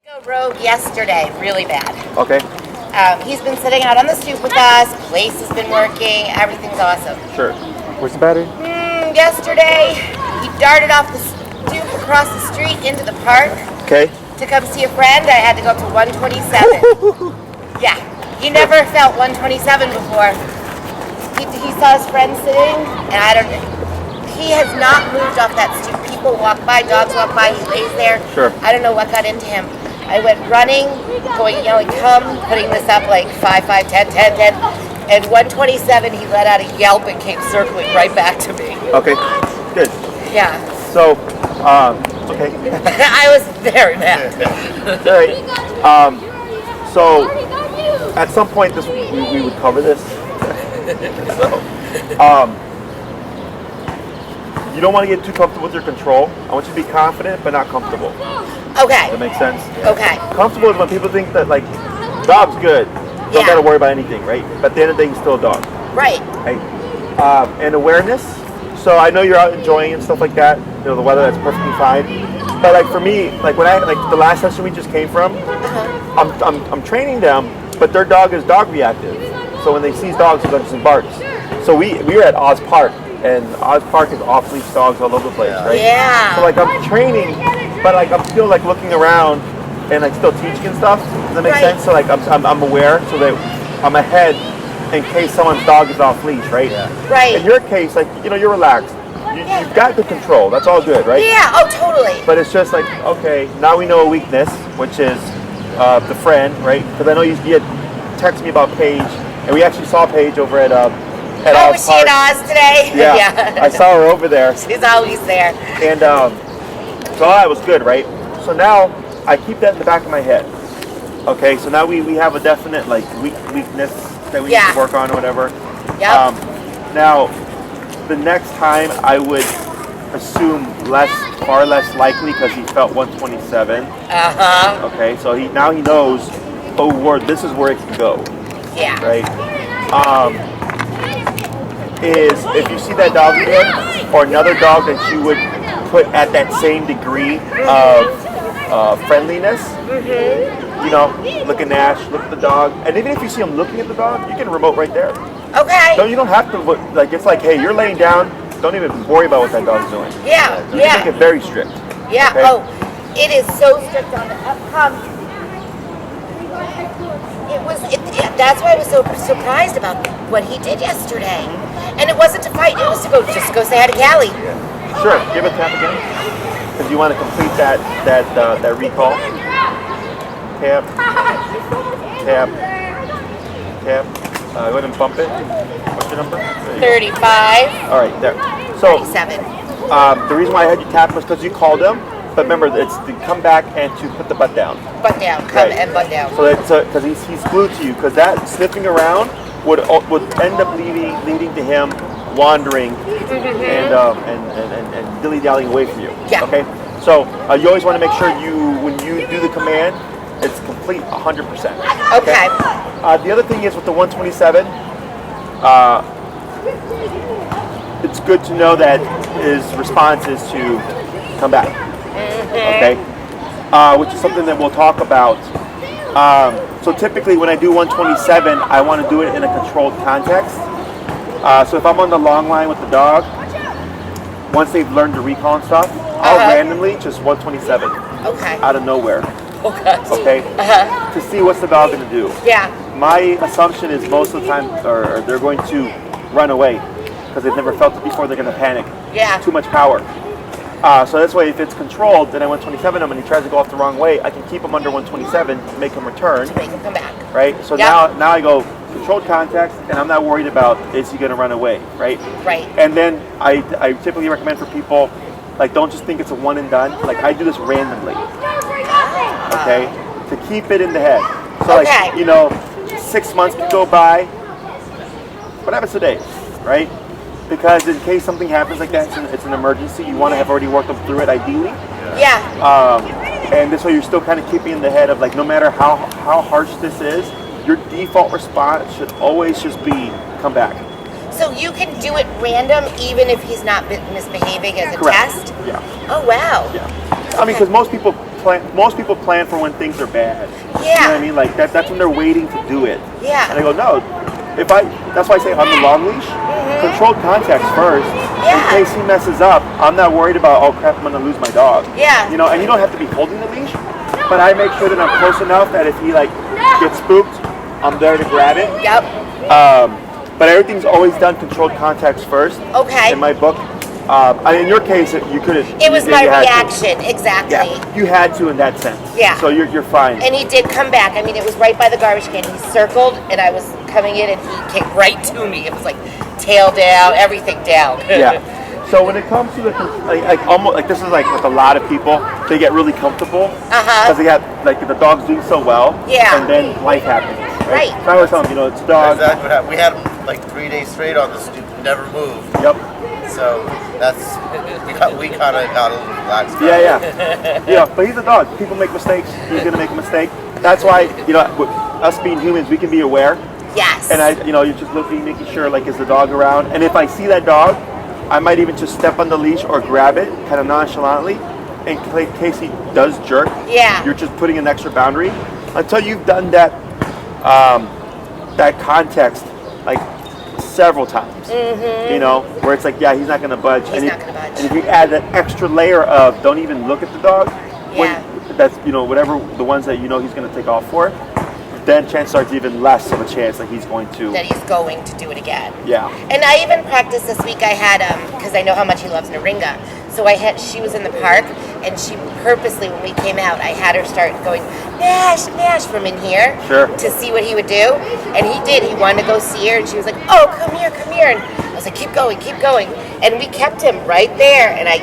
Rogue yesterday, really bad. Okay. He's been sitting out on the stoop with us. Place has been working. Everything's awesome. Sure. Where's the battery? Yesterday, he darted off the stoop across the street into the park. Okay. To come see a friend. I had to go up to 127. Yeah, he never felt 127 before. He saw his friend sitting, and I don't know. He has not moved off that stoop. People walk by, dogs walk by, he lays there. Sure. I don't know what got into him. I went running, going, yelling, come, putting this up like 5, 5, 10, 10, 10. And 127, he let out a yelp and came circling right back to me. Okay, good. Yeah. So, okay. I was very mad. All right. So, at some point, we would cover this. So, you don't want to get too comfortable with your control. I want you to be confident, but not comfortable. Okay. That makes sense? Okay. Comfortable is when people think that, like, dog's good. Don't got to worry about anything, right? But at the end of the day, he's still a dog. Right. Right? And awareness. So I know you're out enjoying and stuff like that. You know, the weather, that's perfectly fine. But like for me, like the last session we just came from, I'm training them, but their dog is dog reactive. So when they see dogs, he just barks. So we were at Oz Park, and Oz Park is off leash dogs all over the place, right? Yeah. So like I'm training, but like I'm still like looking around and like still teaching and stuff. Does that make sense? So like I'm aware, so that I'm ahead in case someone's dog is off leash, right? Yeah. Right. In your case, like, you know, you're relaxed. You've got good control. That's all good, right? Yeah. Oh, totally. But it's just like, okay, now we know a weakness, which is the friend, right? Because I know you had texted me about Paige, and we actually saw Paige over at Oz Park. Was she at Oz today? Yeah. I saw her over there. She's always there. And so all that was good, right? So now I keep that in the back of my head. Okay, so now we have a definite like weakness that we need to work on or whatever. Yeah. Now, the next time I would assume far less likely because he felt 127. Okay, so now he knows, oh, this is where it can go. Yeah. Right. Is if you see that dog again, or another dog that you would put at that same degree of friendliness. You know, look at Nash, look at the dog, and even if you see him looking at the dog, you can remote right there. Okay. So you don't have to look, like, it's like, hey, you're laying down, don't even worry about what that dog's doing. Yeah. You can make it very strict. Yeah. Okay? Oh, it is so strict on the that's why I was so surprised about what he did yesterday. And it wasn't to fight, it was to just go say hi to Callie. Yeah. Sure, give it a tap again. Because you want to complete that recall. Tap. Tap. Tap. Go ahead and bump it. What's your number? 35. All right, there. So, 37. The reason why I had you tap was because you called him. But remember, it's to come back and to put the butt down. Butt down, come and butt down. So that's because he's glued to you. Because that sniffing around would end up leading to him wandering and dilly-dallying away from you. Yeah. Okay. So you always want to make sure when you do the command, it's complete 100%. Okay. The other thing is with the 127, it's good to know that his response is to come back. Okay, which is something that we'll talk about. So typically when I do 127, I want to do it in a controlled context. So if I'm on the long line with the dog, once they've learned to recall and stuff, I'll randomly just 127 out of nowhere. Okay. To see what's the dog going to do. Yeah. My assumption is most of the time they're going to run away because they've never felt it before. They're going to panic. Yeah. Too much power. So this way, if it's controlled, then I 127 him and he tries to go off the wrong way, I can keep him under 127, make him return. To make him come back. Right? So now I go controlled context, and I'm not worried about is he going to run away, right? Right. And then I typically recommend for people, like, don't just think it's a one and done. Like, I do this randomly. Okay? To keep it in the head. So, like, you know, 6 months could go by. What happens today? Right? Because in case something happens like that, it's an emergency. You want to have already worked them through it, ideally. Yeah. And this way, you're still kind of keeping in the head of like, no matter how harsh this is, your default response should always just be come back. So you can do it random, even if he's not misbehaving as a test. Yeah. Oh wow. Yeah. I mean, because most people most people plan for when things are bad. Yeah. You know what I mean? Like that's when they're waiting to do it. Yeah. And I go, no. That's why I say on the long leash, controlled contact first. Yeah. In case he messes up, I'm not worried about, oh crap, I'm gonna lose my dog. Yeah. You know, and you don't have to be holding the leash, but I make sure that I'm close enough that if he like gets spooked, I'm there to grab it. Yep. But everything's always done controlled contacts first. Okay. In my book. In your case, you couldn't. It was my you had to. reaction, exactly. Yeah, you had to in that sense. Yeah. So you're fine. And he did come back. I mean, it was right by the garbage can. He circled, and I was coming in, and he came right to me. It was like tail down, everything down. Yeah. So when it comes to the almost like this is like with a lot of people, they get really comfortable because they got like the dog's doing so well. Yeah. And then life happens. Right. So I always tell them, it's a dog. Exactly what happened. We had him like 3 days straight on the stoop, never moved. Yep. So we kind of got a little relaxed. Yeah. But he's a dog. People make mistakes. He's gonna make a mistake. That's why with us being humans, we can be aware. Yes. And you're just looking, making sure like is the dog around. And if I see that dog, I might even just step on the leash or grab it, kind of nonchalantly, in case he does jerk. Yeah. You're just putting an extra boundary until you've done that that context like several times. Where it's like, yeah, he's not going to budge. He's not going to budge. And if you add that extra layer of don't even look at the dog, Yeah. that's whatever the ones that he's going to take off for, then chances are it's even less of a chance that he's going to. That he's going to do it again. Yeah. And I even practiced this week. I had because I know how much he loves Naringa. So she was in the park, and she purposely, when we came out, I had her start going, Nash, Nash, from in here. Sure. To see what he would do. And he did. He wanted to go see her, and she was like, oh, come here, come here. And I was like, keep going, keep going. And we kept him right there, and I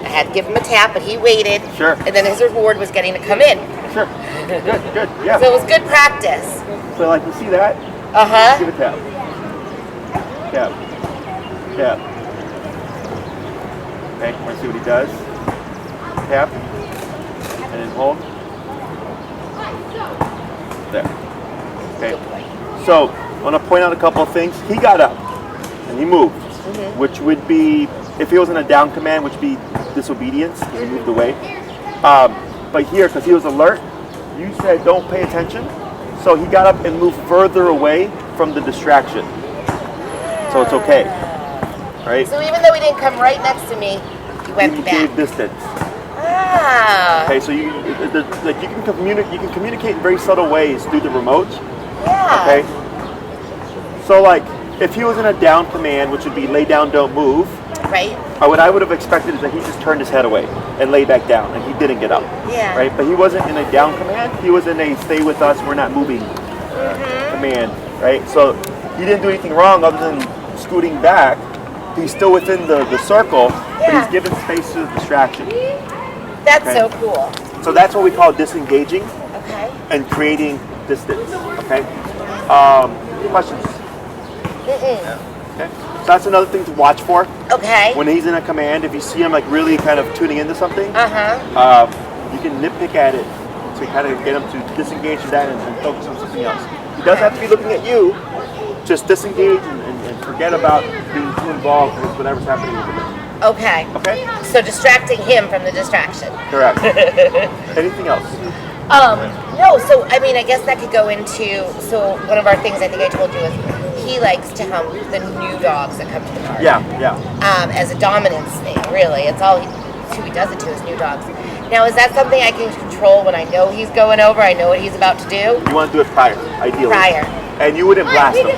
had to give him a tap, but he waited. Sure. And then his reward was getting to come in. Sure. Good, yeah. So it was good practice. So like you see that? Give a tap. Tap. Okay, want to see what he does? Tap. And then hold. There. Okay. So I want to point out a couple of things. He got up and he moved, which would be, if he was in a down command, which would be disobedience, he moved away. But here, because he was alert, you said don't pay attention. So he got up and moved further away from the distraction. So it's okay. Right? So even though he didn't come right next to me, he went He back. gave distance. Ah. Okay, so you can communicate in very subtle ways through the remote. Yeah. Okay. So like if he was in a down command, which would be lay down, don't move. Right. What I would have expected is that he just turned his head away and lay back down, and he didn't get up. Yeah. Right. But he wasn't in a down command. He was in a stay with us, we're not moving command. Right. So he didn't do anything wrong other than scooting back. He's still within the circle, but he's given space to the distraction. That's so cool. So that's what we call disengaging Okay. and creating distance. Okay. Questions? Okay. So that's another thing to watch for. Okay. When he's in a command, if you see him like really kind of tuning into something, you can nitpick at it to kind of get him to disengage from that and focus on something else. He doesn't have to be looking at you. Just disengage and forget about being too involved with whatever's happening with him. Okay. Okay? So distracting him from the distraction. Correct. Anything else? No, so I mean I guess that could go into one of our things I think I told you is he likes to hump the new dogs that come to the park. Yeah. As a dominance thing, really. It's who he does it to is new dogs. Now is that something I can control when I know he's going over, I know what he's about to do? You want to do it prior, ideally. Prior. And you wouldn't blast him.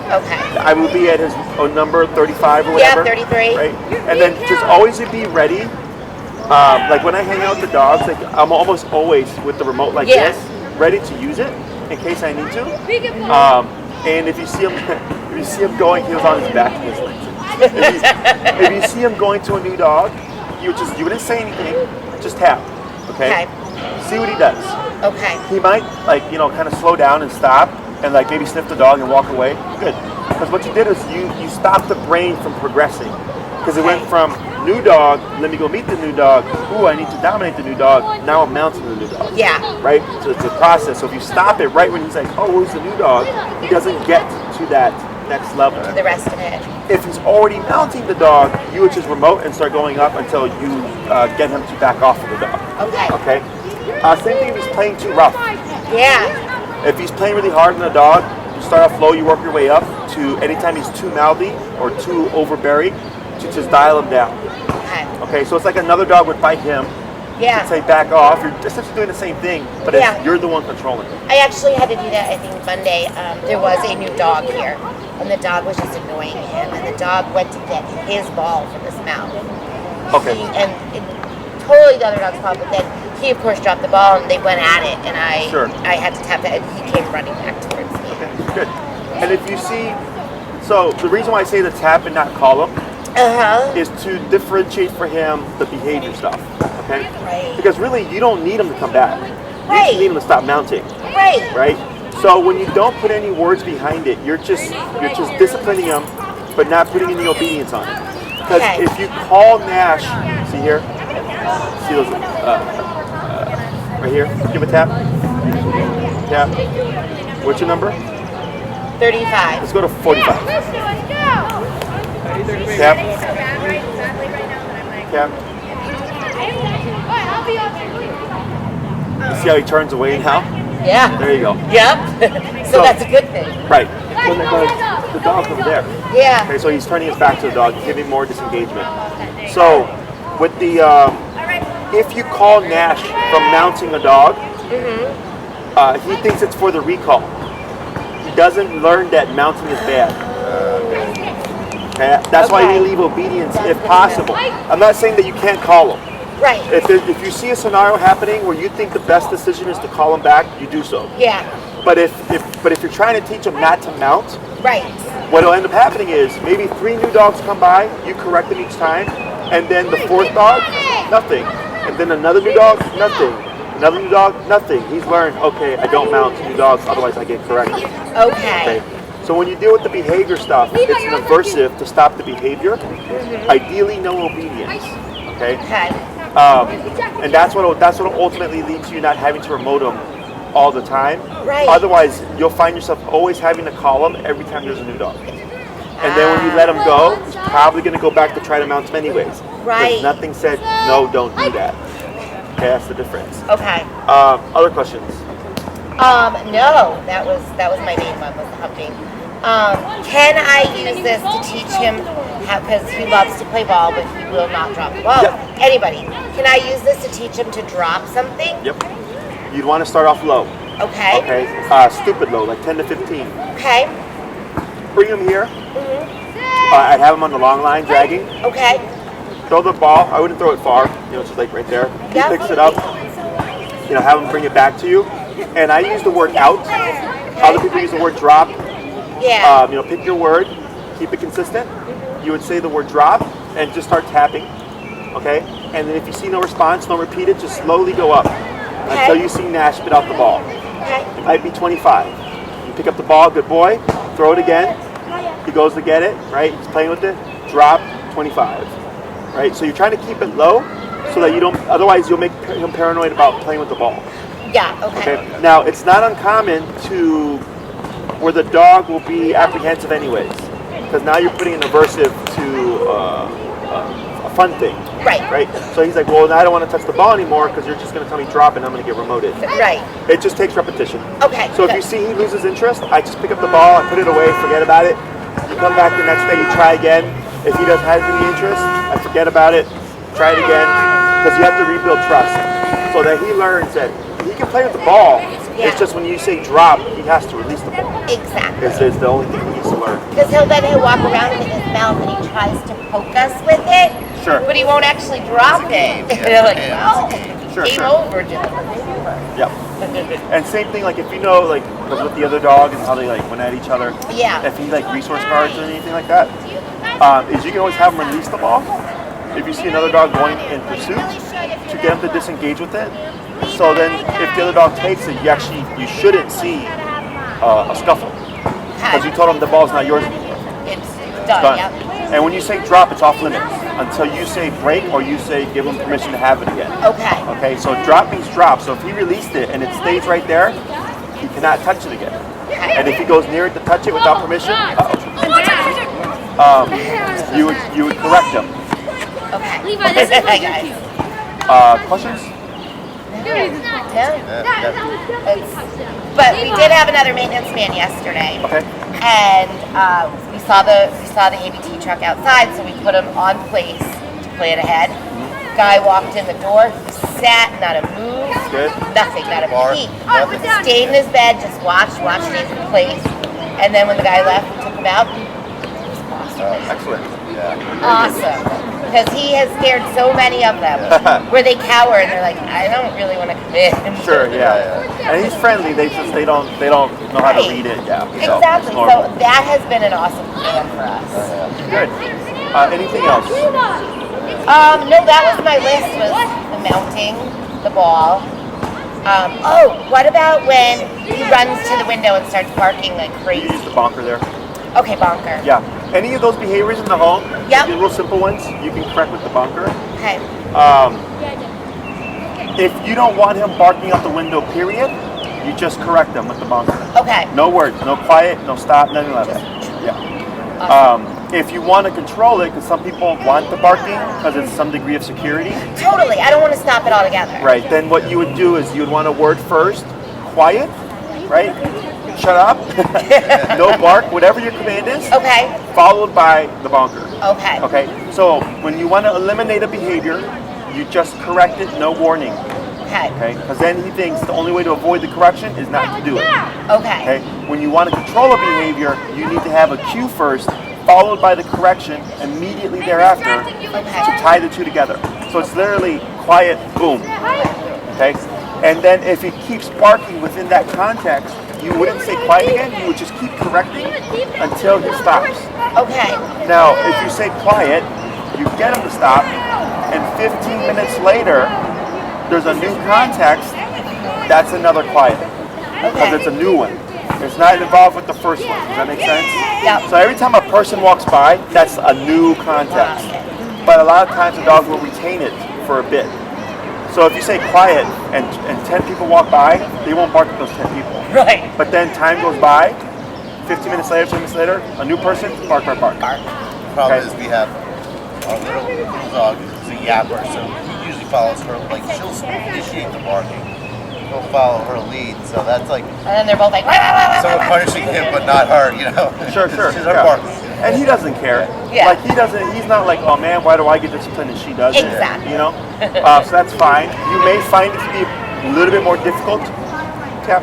Okay. I would be at his number 35 or whatever. Yeah, 33. Right? And then just always be ready. Like when I hang out with the dogs, like I'm almost always with the remote like this, ready to use it in case I need to. And if you see him going, he was on his back in his legs. If you see him going to a new dog, you wouldn't say anything, just tap. Okay? See what he does. Okay. He might kind of slow down and stop and like maybe sniff the dog and walk away. Good. Because what you did is you stopped the brain from progressing. Because it went from new dog, let me go meet the new dog, ooh, I need to dominate the new dog, now I'm mounting the new dog. Yeah. Right? So it's a process. So if you stop it right when he's like, oh, who's the new dog, he doesn't get to that next level. The rest of it. If he's already mounting the dog, you would just remote and start going up until you get him to back off of the dog. Okay. Okay? Same thing if he's playing too rough. Yeah. If he's playing really hard on a dog, you start off low, you work your way up to anytime he's too mouthy or too overbearing, to just dial him down. Okay, so it's like another dog would bite him. Yeah. Say back off. You're essentially doing the same thing, but you're the one controlling it. I actually had to do that, I think, Monday. There was a new dog here, and the dog was just annoying him, and the dog went to get his ball from his mouth. Okay. And totally the other dog's fault, but then he, of course, dropped the ball, and they went at it, and I had to tap that, and he came running back towards me. Okay, good. And if you see, so the reason why I say to tap and not call him is to differentiate for him the behavior stuff. Okay? Right. Because really, you don't need him to come back. Right. You just need him to stop mounting. Right. Right? So when you don't put any words behind it, you're just disciplining him, but not putting any obedience on it. Because if you call Nash, see here, see those right here. Give a tap. Tap. What's your number? 35. Let's go to 45. Tap. Tap. See how he turns away now? Yeah. There you go. Yep. so that's a good thing. Right. So the dog's over there. Yeah. Okay, so he's turning his back to the dog, giving more disengagement. So with the, if you call Nash from mounting a dog, he thinks it's for the recall. He doesn't learn that mounting is bad. Okay? That's why we leave obedience if possible. I'm not saying that you can't call him. Right. If you see a scenario happening where you think the best decision is to call him back, you do so. Yeah. But if you're trying to teach him not to mount, right. What'll end up happening is maybe 3 new dogs come by, you correct them each time, and then the 4th dog, nothing. And then another new dog, nothing. Another new dog, nothing. He's learned, okay, I don't mount new dogs, otherwise I get corrected. Okay. So when you deal with the behavior stuff, it's an aversive to stop the behavior. Ideally, no obedience. Okay. And that's what ultimately leads to you not having to remote them all the time. Right. Otherwise, you'll find yourself always having to call them every time there's a new dog. And then when you let him go, he's probably going to go back to try to mount them anyways. Right. Because nothing said, no, don't do that. Okay, that's the difference. Okay. Other questions? No, that was my main one, was the humping. Can I use this to teach him how, because he loves to play ball, but he will not drop the ball. Yep. Anybody, can I use this to teach him to drop something? Yep. You'd want to start off low. Okay. Okay. Stupid low, like 10 to 15. Okay. Bring him here. I'd have him on the long line, dragging. Okay. Throw the ball. I wouldn't throw it far. It's just like right there. He picks it up. Have him bring it back to you. And I use the word out. Other people use the word drop. Yeah. Pick your word. Keep it consistent. You would say the word drop and just start tapping. Okay? And then if you see no response, don't repeat it. Just slowly go up until you see Nash spit out the ball. Okay. It might be 25. You pick up the ball, good boy. Throw it again. He goes to get it, right? He's playing with it. Drop, 25. Right? So you're trying to keep it low so that you don't, otherwise you'll make him paranoid about playing with the ball. Yeah, okay. Now, it's not uncommon where the dog will be apprehensive anyways. Because now you're putting an aversive to a fun thing. Right? So he's like, well, I don't want to touch the ball anymore because you're just going to tell me drop and I'm going to get remoted. Right. It just takes repetition. Okay. So if you see he loses interest, I just pick up the ball, I put it away, forget about it. You come back the next day, you try again. If he doesn't have any interest, I forget about it, try it again. Because you have to rebuild trust. So that he learns that he can play with the ball. Yeah. It's just when you say drop, he has to release the ball. Exactly. It's the only thing he needs to learn. Because he'll walk around with his mouth and he tries to poke us with it. Sure. But he won't actually drop it. They're like, well, game over, Joe. Yep. And same thing, like if you know, like with the other dog and how they like went at each other. Yeah. If he like resource guards or anything like that, is you can always have him release the ball. If you see another dog going in pursuit, to get him to disengage with it. So then, if the other dog takes it, you shouldn't see a scuffle because you told him the ball's not yours anymore. It's done. Yep. And when you say drop, it's off limits until you say break or you say give him permission to have it again. Okay. Okay. So drop means drop. So if he released it and it stays right there, he cannot touch it again. And if he goes near it to touch it without permission, you would correct him. Okay. Levi, this is my guys. Questions? But we did have another maintenance man yesterday. Okay. And we saw the ABT truck outside, so we put him on place to plan ahead. Guy walked in the door, he sat, not a move, Good. nothing, not a Bar, peep. nothing. Stayed in his bed, just watched stays in place. And then when the guy left, we took him out. Excellent. Yeah. Awesome. Because he has scared so many of them where they cower and they're like, I don't really want to come in. Sure, yeah. And he's friendly. They don't know how to read it. Yeah. So Exactly. it's So normal. that has been an awesome plan for us. Good. Anything else? No, that was my list, was the mounting, the ball. What about when he runs to the window and starts barking like You crazy? use the bonker there. Okay, bonker. Yeah. Any of those behaviors in the home, Yep. the real simple ones, you can correct with the bonker. Okay. If you don't want him barking out the window, period, you just correct him with the bonker. Okay. No words, no quiet, no stop, nothing like that. Yeah. Awesome. If you want to control it, because some people want the barking because it's some degree of security, Totally. I don't want to stop it altogether. right? Then what you would do is you would want a word first, quiet, right? Shut up, no bark, whatever your command is, Okay. followed by the bonker. Okay. Okay, so when you want to eliminate a behavior, you just correct it, no warning. Okay. Okay, because then he thinks the only way to avoid the correction is not to do it. Okay. Okay, when you want to control a behavior, you need to have a cue first, followed by the correction immediately thereafter to tie the two together. So it's literally quiet, boom. Okay, and then if he keeps barking within that context, you wouldn't say quiet again, you would just keep correcting until he stops. Okay. Now, if you say quiet, you get him to stop, and 15 minutes later, there's a new context, that's another quiet, because it's a new one. It's not involved with the first one. Does that make sense? Yep. So every time a person walks by, that's a new context. But a lot of times the dog will retain it for a bit. So if you say quiet and 10 people walk by, they won't bark at those 10 people. Right. But then time goes by, 15 minutes later, 10 minutes later, a new person, bark, bark, bark. The problem is we have our little dog is a yapper, so he usually follows her, like she'll initiate the barking. He'll follow her lead, so that's like And then they're both like, wah, wah, wah, wah, someone wah. punishing him but not her, you know? Sure. She's her Yeah. barking. And he doesn't care. Yeah. Like he's not like, oh man, why do I get disciplined and she doesn't? Exactly. You know? So that's fine. You may find it to be a little bit more difficult. Tap.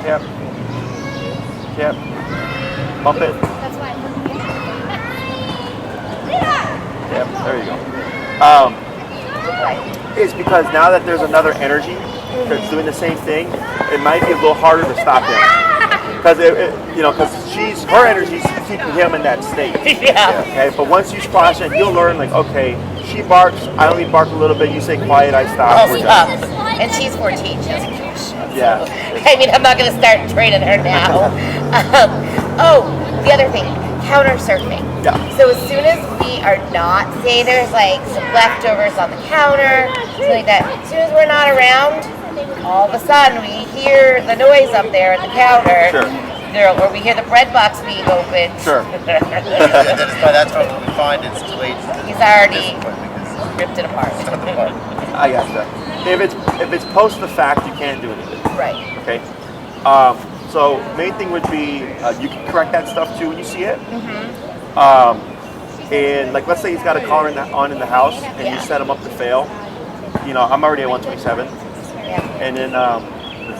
Tap. Tap. Bump it. Yep, there you go. It's because now that there's another energy that's doing the same thing, it might be a little harder to stop him. Because her energy's keeping him in that state. Yeah. Okay, but once you squash it, you'll learn like, okay, she barks, I only bark a little bit. You say quiet, I stop. I'll we're stop. done. And she's 14. She doesn't give a shit. Yeah. I mean, I'm not going to start training her now. The other thing, counter surfing. Yeah. So as soon as we are not, say there's like some leftovers on the counter, something like that, as soon as we're not around, all of a sudden we hear the noise up there at the counter. Sure. Or we hear the bread box being opened. Sure. That's what we find it's too late. He's already Because ripped it apart. it's not the bark. I got that. If it's post the fact, you can't do anything. Right. Okay. So main thing would be you can correct that stuff too when you see it. And like let's say he's got a collar on in the house and you set him up to fail. You know, I'm already at 127. Yeah. And then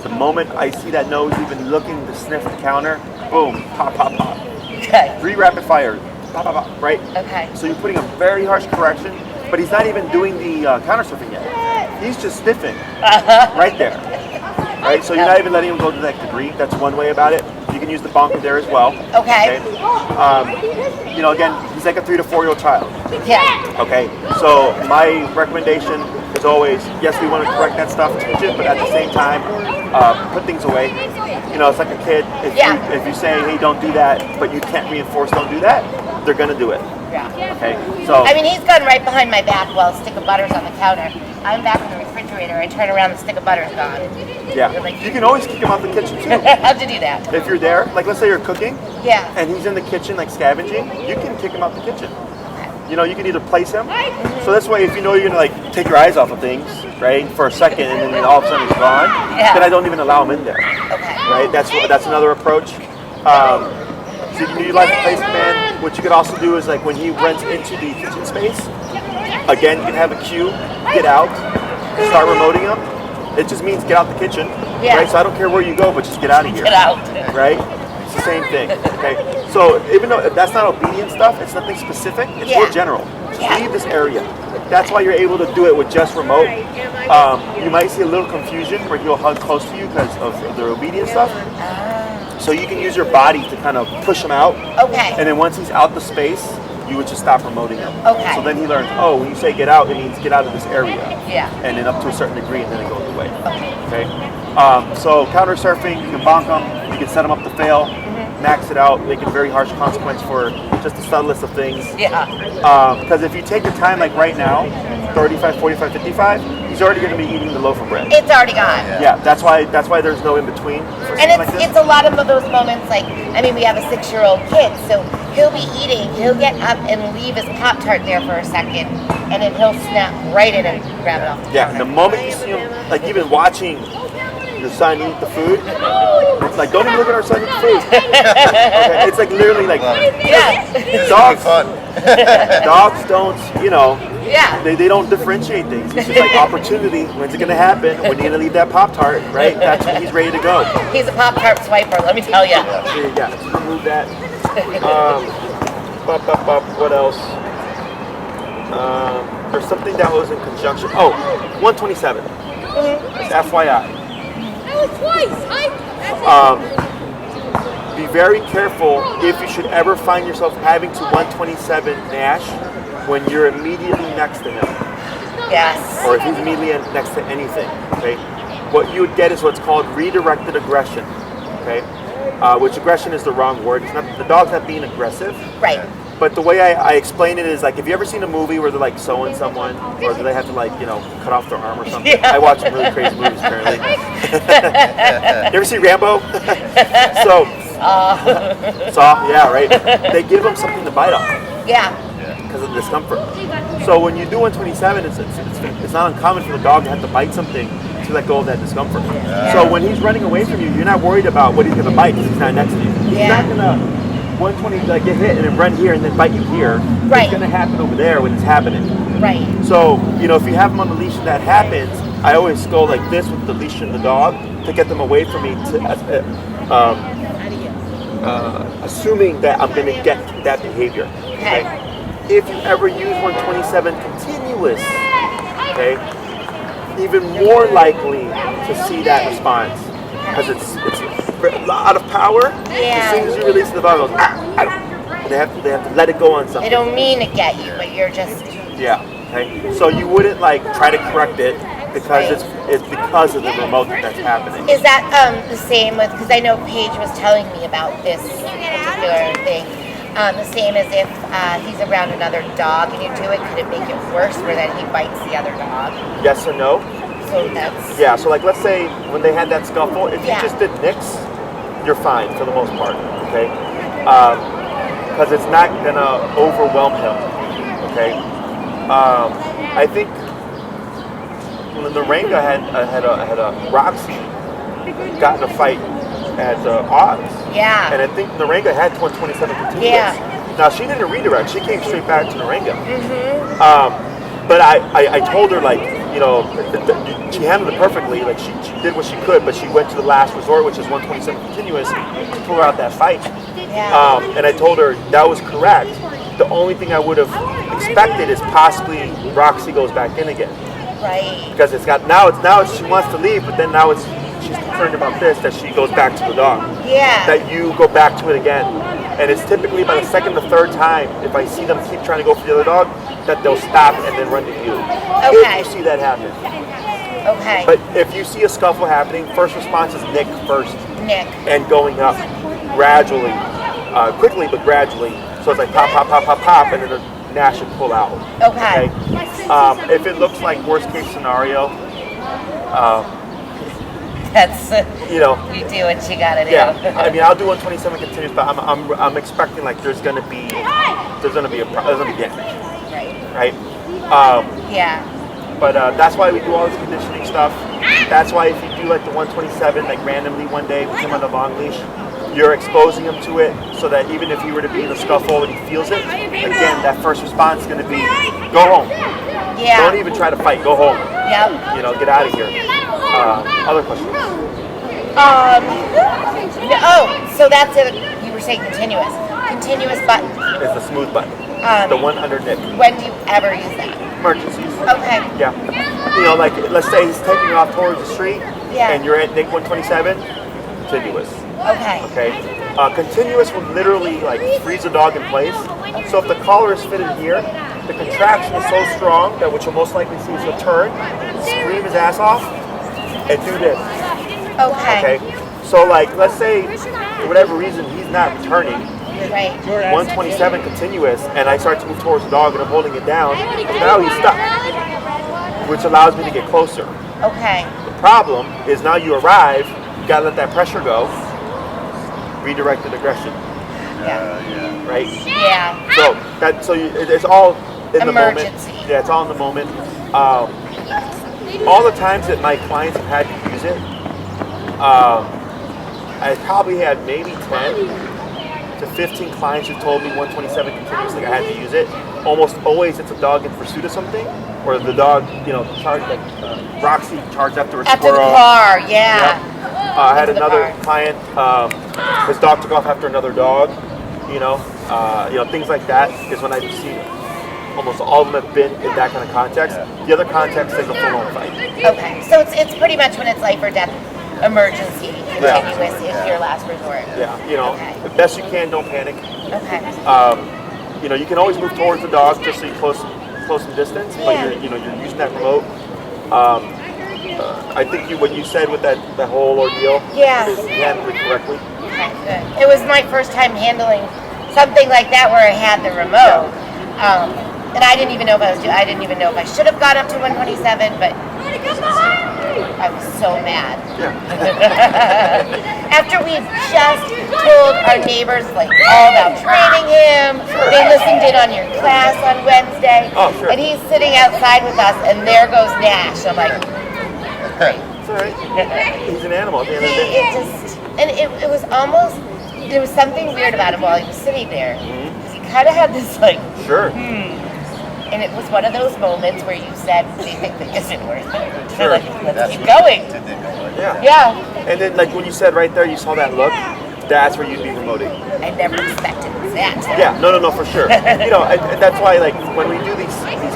the moment I see that nose even looking to sniff the counter, boom, pop, pop, pop. Okay. 3 rapid fire, pop, pop, pop, right? Okay. So you're putting a very harsh correction, but he's not even doing the counter surfing yet. He's just sniffing right there. Right? So you're not even letting him go to that degree. That's one way about it. You can use the bonker there as well. Okay. Again, he's like a 3 to 4 year old child. Yeah. Okay, so my recommendation is always, yes, we want to correct that stuff, teach it, but at the same time, put things away. You know, it's like a kid. If you say, hey, don't do that, but you can't reinforce, don't do that, they're gonna do it. Yeah. Okay, so I mean, he's gone right behind my back while a stick of butter's on the counter. I'm back in the refrigerator. I turn around, the stick of butter's gone. yeah, you can always kick him out the kitchen too. How'd you do that? If you're there, like let's say you're cooking, Yeah. and he's in the kitchen like scavenging, you can kick him out the kitchen. you know, you can either place him. So this way, if you know you're gonna like take your eyes off of things, right, for a second, and then all of a sudden it's gone, then I don't even allow him in there. Okay. Right? That's another approach. So you can utilize the place command. What you could also do is like when he runs into the kitchen space, again, you can have a cue, get out, start remoting him. It just means get out the kitchen, right? So I don't care where you go, but just get out of here. Get out. Right? It's the same thing, okay? So even though that's not obedience stuff, it's nothing specific, it's more general. Just leave this area. That's why you're able to do it with just remote. You might see a little confusion where he'll hug close to you because of the obedience stuff. So you can use your body to kind of push him out. Okay. And then once he's out the space, you would just stop remoting him. Okay. So then he learns, oh, when you say get out, it means get out of this area. Yeah. And then up to a certain degree, and then it goes away. Okay. So counter surfing, you can bonk them, you can set them up to fail, max it out, make it a very harsh consequence for just the subtlest of things. Yeah. Because if you take your time, like right now, 35, 45, 55, he's already going to be eating the loaf of bread. It's already gone. Yeah, that's why there's no in between. For And something like this. it's a lot of those moments, like, I mean, we have a 6-year-old kid, so he'll be eating, he'll get up and leave his Pop-Tart there for a second, and then he'll snap right in and grab it off the Yeah, counter. the moment you see him, like even watching your son eat the food, it's like, don't even look at our son eat the food. Okay, it's like literally like, Yeah. dogs, Fun. dogs don't, you know, Yeah. they don't differentiate things. It's just like opportunity. When's it going to happen? When are you going to leave that Pop-Tart, right? That's when he's ready to go. He's a Pop-Tart swiper, let me tell you. Yeah, so remove that. What else? There's something that was in conjunction. Oh, 127. Just FYI. Be very careful if you should ever find yourself having to 127 Nash when you're immediately next to him, Yes. or if he's immediately next to anything. Okay, what you would get is what's called redirected aggression. Okay, which aggression is the wrong word. It's not, the dog's not being aggressive. Right. But the way I explain it is like, have you ever seen a movie where they're like sewing someone, or do they have to like, you know, cut off their arm or something? Yeah. I watch some really crazy movies apparently. You ever see Rambo? Saw, yeah, right. They give them something to bite off Yeah. because of the discomfort. So when you do 127, it's not uncommon for the dog to have to bite something to let go of that discomfort. So when he's running away from you, you're not worried about what he's going to bite because he's not next to you. He's not going to 120 like get hit and then run here and then bite you here. Right. It's going to happen over there when it's happening. Right. So, you know, if you have them on the leash and that happens, I always go like this with the leash and the dog to get them away from me, assuming that I'm going to get that behavior. Okay. If you ever use 127 continuous, okay, even more likely to see that response because it's a lot of power. Yeah. As soon as you release the dog, it goes, and they have to let it go on They something. don't mean to get you, but you're just... Yeah. Okay. So you wouldn't like try to correct it because it's because of the remote that's happening. Is that the same with, because I know Paige was telling me about this particular thing, the same as if he's around another dog and you do it, could it make it worse where then he bites the other dog? Yes or no? So that's... Yeah. So like let's say when they had that scuffle, if you Yeah. just did nicks, you're fine for the most part. Okay. Because it's not gonna overwhelm him. Okay. I think when the Ranga had a Roxy got in a fight at odds. Yeah. And I think Naranga had 127 continuous. Yeah. Now she didn't redirect; she came straight back to Naranga. But I told her like, you know, she handled it perfectly. Like she did what she could, but she went to the last resort, which is 127 continuous, to pull her out that fight. Yeah. And I told her that was correct. The only thing I would have expected is possibly Roxy goes back in again. Right. Because it's she wants to leave, but then now she's concerned about this, that she goes back to the dog. Yeah. That you go back to it again. And it's typically by the second or third time, if I see them keep trying to go for the other dog, that they'll stop and then run to you. Okay. If you see that happen. Okay. But if you see a scuffle happening, first response is Nick first. Nick. And going up gradually, quickly but gradually. So it's like pop, pop, pop, pop, pop, and then the Nash should pull out. Okay. If it looks like worst case scenario, That's... you know, you do what you gotta do. yeah. I mean, I'll do 127 continuous, but I'm expecting like there's gonna be damage. right? Yeah. But that's why we do all this conditioning stuff. That's why if you do like the 127, like randomly one day with him on the long leash, you're exposing him to it so that even if he were to be in a scuffle and he feels it, again, that first response is going to be, go home. Yeah. Don't even try to fight, go home. Yep. You know, get out of here. Other questions? So that's it. You were saying continuous. Continuous button. It's the smooth button. The one under nip. When do you ever use that? Emergencies. Okay. Yeah. You know, like, let's say he's taking you off towards the street, Yeah. and you're at Nick 127, continuous. Okay. Okay. Continuous will literally like freeze a dog in place. So if the collar is fitted here, the contraction is so strong that what you'll most likely see is he'll turn, scream his ass off, and do this. Okay. Okay. So like, let's say for whatever reason he's not returning, Right. 127 continuous, and I start to move towards the dog and I'm holding it down. Now he's stuck, which allows me to get closer. Okay. The problem is now you arrive, you gotta let that pressure go. Redirected aggression, Yeah. right? Yeah. So it's all in the moment. Emergency. Yeah, it's all in the moment. All the times that my clients have had to use it, I probably had maybe 10 to 15 clients who told me 127 continuously I had to use it. Almost always it's a dog in pursuit of something, or the dog, you know, charged like Roxy charged after a After squirrel. the car, yeah. Yep. I had Into the another car. client, his dog took off after another dog, you know, things like that is when I've seen almost all of them have been in that kind of context. The other context is a full-on fight. Okay. So it's pretty much when it's life or death emergency, continuous is your last resort. Yeah, you know, Okay. the best you can, don't panic. Okay. You know, you can always move towards the dog just so you close in distance, but Yeah. you're using that remote. I think what you said with that whole ordeal Yeah. is you handled it correctly. Okay, good. It was my first time handling something like that where I had the remote. And I didn't even know if I didn't even know if I should have gone up to 127, but I was so mad. Yeah. After we just told our neighbors like all about training him, they listened in on your class on Wednesday, Oh, sure. and he's sitting outside with us, and there goes Nash. I'm like, It's all right. He's an animal at the end of the day. it was almost, there was something weird about him while he was sitting there. He kind of had this like, Sure. and it was one of those moments where you said, "Do you think this isn't worth it?" Sure. Like, let's keep going. Yeah. Yeah. And then, like when you said right there, you saw that look. That's where you'd be remoting. I never expected that. Yeah. No, for sure. You know, and that's why, like, when we do these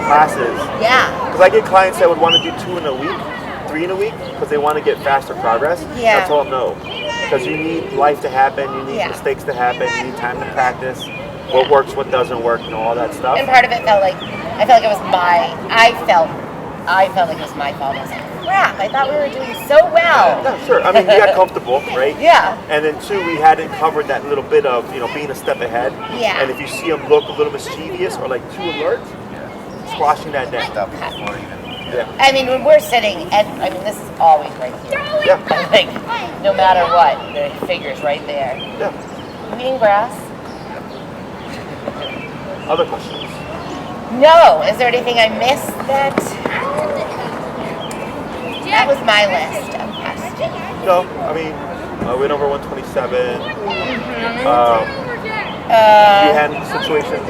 classes, Yeah. because I get clients that would want to do 2 in a week, 3 in a week, because they want to get faster progress. Yeah. I told them no, because you need life to happen, you need Yeah. mistakes to happen, you need time to practice, what works, what doesn't work, you know, all that stuff. And part of it felt like I felt like it was I felt like it was my fault. I was like, crap, I thought we were doing so well. Yeah, sure. I mean, we got comfortable, right? Yeah. And then 2, we hadn't covered that little bit of, you know, being a step ahead. Yeah. And if you see them look a little mischievous or like too alert, squashing that down. Stop before even. Yeah. I mean, when we're sitting, and I mean, this is always right here. Yeah. Like, no matter what, the figure's right there. Yeah. You eating grass? Other questions? No. Is there anything I missed that? That was my list of questions. No. I mean, we went over 127. You handled the situation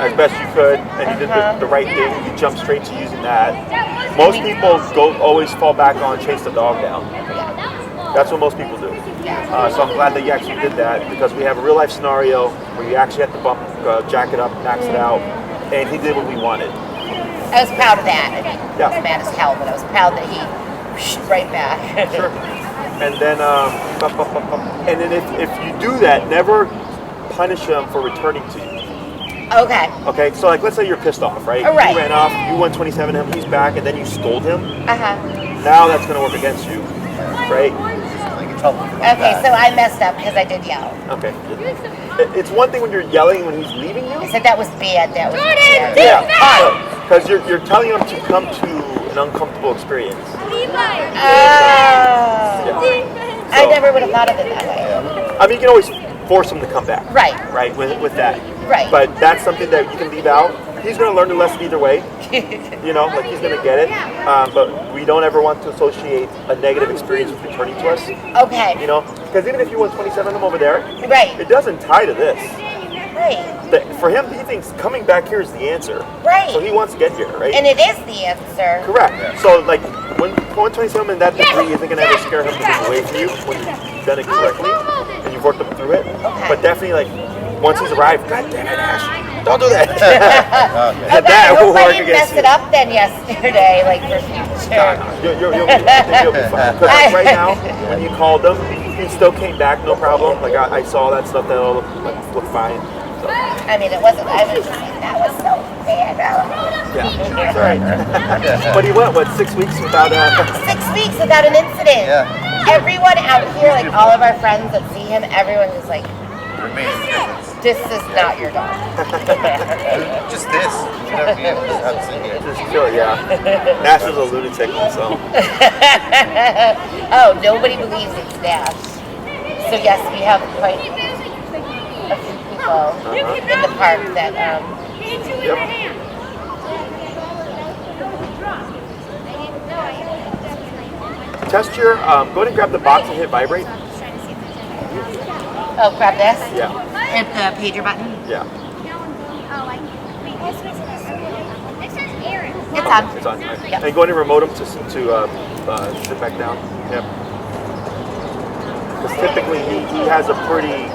as best you could, and you did the right thing. You jumped straight to using that. Most people always fall back on chase the dog down. That's what most people do. So I'm glad that you actually did that, because we have a real life scenario where you actually had to bump, jack it up, max it out, and he did what we wanted. I was proud of that. I mean, Yeah. I was mad as hell, but I was proud that he right back. Sure. And then, if you do that, never punish him for returning to you. Okay. Okay, so like let's say you're pissed off, right? All right. You ran off, you 127 him, he's back, and then you scold him. Now that's going to work against you, right? Okay, so I messed up because I did yell. Okay. It's one thing when you're yelling when he's leaving you. I said that was bad. That was bad. Yeah. Because you're telling him to come to an uncomfortable experience. I never would have thought of it that way. I mean, you can always force him to come back. Right. Right, with that. Right. But that's something that you can leave out, he's going to learn the lesson either way. You know, like he's going to get it. But we don't ever want to associate a negative experience with returning to us. Okay. You know, because even if you won 27 of them over there, Right. it doesn't tie to this. Right. For him, he thinks coming back here is the answer. Right. So he wants to get here, right? And it is the answer. Correct. So like when 127 in that degree isn't going to ever scare him to move away from you when you've done it correctly and you've worked up through it. Okay. But definitely like once he's arrived, God damn it, Nash, don't do that. Okay. That I will hope I work didn't against mess it up then yesterday, like for future. You'll be fine. Because like right now, when you called him, he still came back, no problem. Like I saw that stuff that all looked fine. So. I mean, it wasn't. I was just like, that was so bad. Yeah, it's all right. But he went, what, 6 weeks without 6 weeks without an incident. Yeah. Everyone out here, like all of our friends that see him, everyone is like, this is not your dog. Just this. Whatever you have to see it. Just chill, yeah. Nash is a lunatic, so. Oh, nobody believes it's Nash. So yes, we have quite a few people in the park that Yep. Test your, go ahead and grab the box and hit vibrate. oh, grab this. Yeah, Hit the pager button. yeah. It's on. It's on. Yep. And go ahead and remote him to sit back down. Yep. Because typically he has a pretty,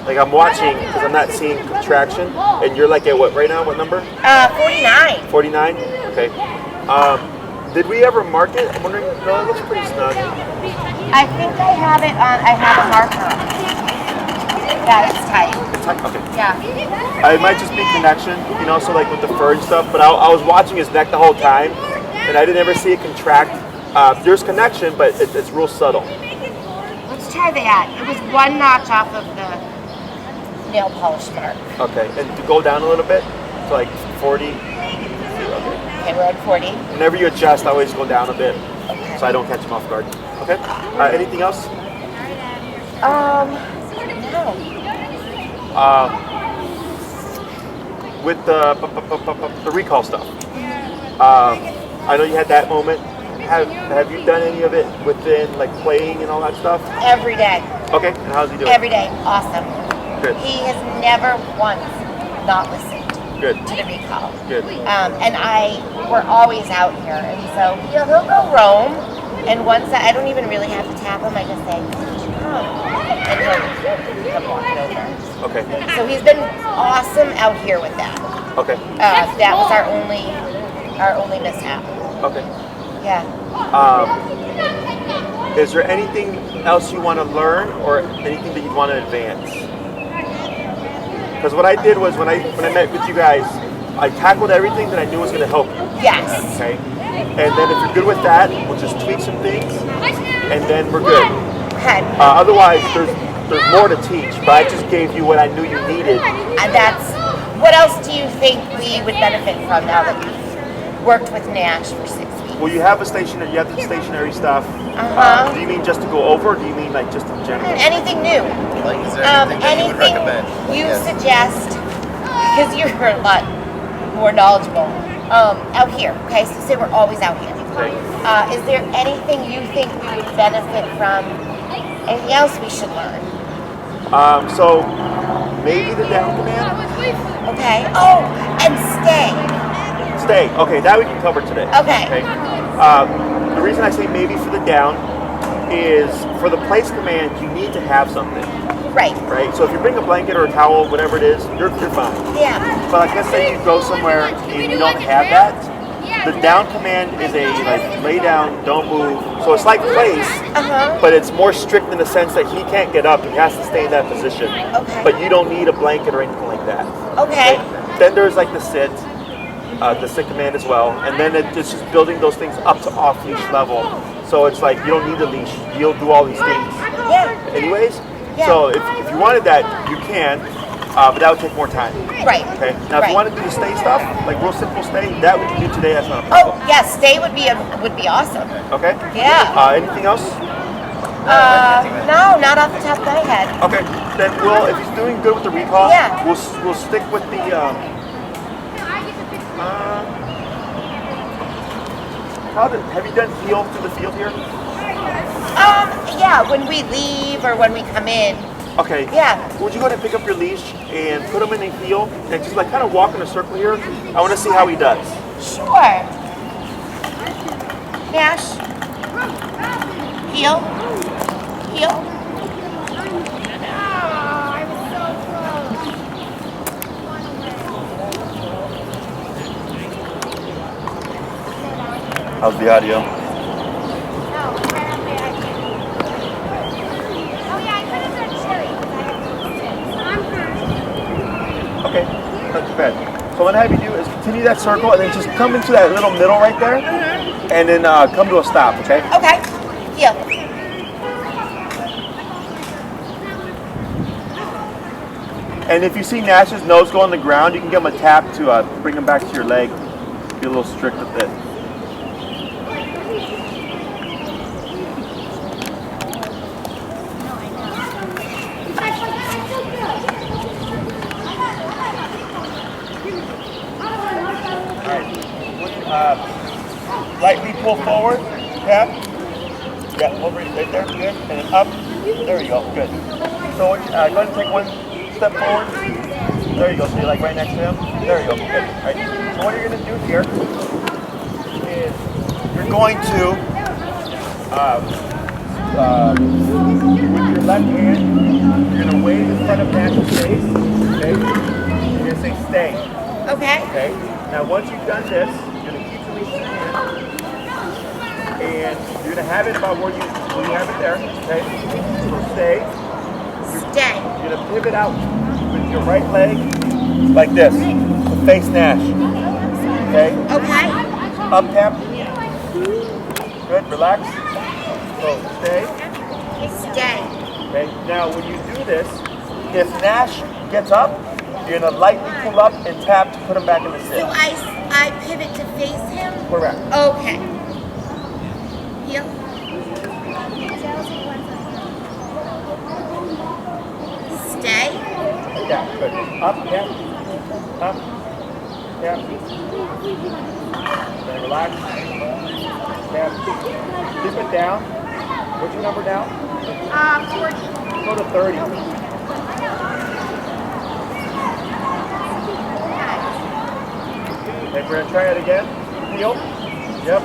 like I'm watching, because I'm not seeing contraction, and you're like at what right now? What number? 49. 49? Okay. Did we ever mark it? I'm wondering, no, it looks pretty snug. I think I have it on. I have a marker. Yeah, it's tight. Okay. Yeah. It might just be connection, you know, so like with the fur and stuff, but I was watching his neck the whole time, and I didn't ever see it contract. There's connection, but it's real subtle. Let's try that. It was one notch off of the nail polish mark. Okay, and to go down a little bit to like 40. Okay, we're at 40. Whenever you adjust, I always go down a bit, so I don't catch him off guard. Okay. Anything else? No. With the recall stuff, I know you had that moment. Have you done any of it within like playing and all that stuff? Every day. Okay. And how's he doing? Every day. Awesome. Good. He has never once not listened Good. to the recall. Good. And we're always out here, and so he'll go roam. And once I don't even really have to tap him, I just say, come, and he'll come walking over. Okay. So he's been awesome out here with that. Okay. That was our only mishap. Okay. Yeah. Is there anything else you want to learn, or anything that you want to advance? Because what I did was when I met with you guys, I tackled everything that I knew was going to help you. Yes. Okay. And then if you're good with that, we'll just tweak some things, and then we're good. Okay. Otherwise, there's more to teach, but I just gave you what I knew you needed. And what else do you think we would benefit from now that we've worked with Nash for 6 weeks? Well, you have the stationary stuff. Do you mean just to go over, or do you mean like just in general? Anything new? Like, is there anything that you would recommend? You suggest, because you're a lot more knowledgeable, out here, okay? So say we're always out here. Okay. Is there anything you think we would benefit from? Anything else we should learn? So maybe the down command. Okay. Oh, and stay. Stay. Okay, that we can cover today. Okay. The reason I say maybe for the down is for the place command, you need to have something. Right. Right? So if you bring a blanket or a towel, whatever it is, you're fine. Yeah. But like, let's say you go somewhere and you don't have that. The down command is a like lay down, don't move. So it's like place, but it's more strict in the sense that he can't get up. He has to stay in that position. Okay. But you don't need a blanket or anything like that. Okay. Then there's like the sit command as well, and then it's just building those things up to off leash level. So it's like you don't need a leash. You'll do all these things Yeah. anyways. Yeah. So if you wanted that, you can, but that would take more time. Right. Okay. Now, if you want to do the stay stuff, like real simple stay, that we can do today. That's not a Oh, problem. yes. Stay would be awesome. Okay. Yeah. Anything else? No, not off the top of my head. Okay. Then if he's doing good with the recall, Yeah. we'll stick with the Have you done heel to the field here? Yeah, when we leave or when we come in. Okay. Yeah. Would you go ahead and pick up your leash and put him in a heel and just like kind of walk in a circle here? I want to see how he does. Sure. Nash. Heel. Heel. How's the audio? Okay, not too bad. So what I have you do is continue that circle and then just come into that little middle right there, and then come to a stop, okay? Okay. Heel. And if you see Nash's nose go on the ground, you can give him a tap to bring him back to your leg. Be a little strict with it. Lightly pull forward, tap. Yeah, over right there, good. And then up. There you go, good. So go ahead and take one step forward. There you go. So you're like right next to him. There you go. Good. All right. So what you're going to do here is you're going to, with your left hand, you're going to wave in front of Nash's face. Okay. You're going to say stay. Okay. Okay. Now once you've done this, you're going to keep releasing your hand, and you're going to have it about where you have it there. Okay. So stay. Stay. You're going to pivot out with your right leg like this, to face Nash. Okay. Okay. Up tap. Good. Relax. So stay. Stay. Okay. Now when you do this, if Nash gets up, you're gonna lightly pull up and tap to put him back in the sit. So I pivot to face him? Correct. Okay. Heel. Stay. Yeah, good. Up, tap. Up, tap. Then relax. Tap. Keep it down. What's your number now? 40. Go to 30. Okay, we're gonna try it again. Heel. Yep.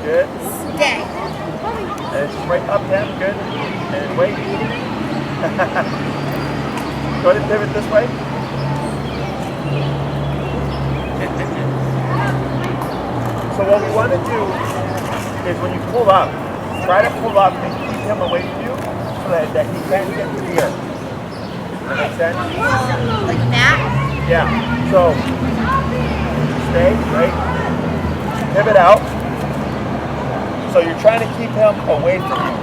Good. Stay. And it's right up tap. Good. And wait. Go ahead and pivot this way. So what we want to do is when you pull up, try to pull up and keep him away from you so that he can't get to here. Does that make sense? Like that? Yeah. So stay, right? Pivot out. So you're trying to keep him away from you.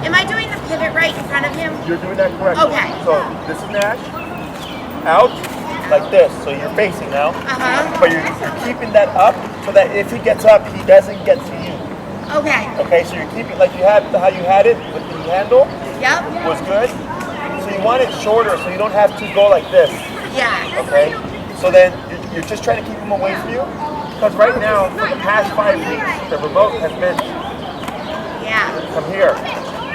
Am I doing the pivot right in front of him? You're doing that correctly. Okay. So this is Nash. Out like this. So you're facing now. But you're keeping that up so that if he gets up, he doesn't get to you. Okay. Okay, so you're keeping like you had how you had it with the handle. Yep. Was good. So you want it shorter so you don't have to go like this. Yeah. Okay. So then you're just trying to keep him away from you. Because right now, for the past 5 weeks, the remote has been from here.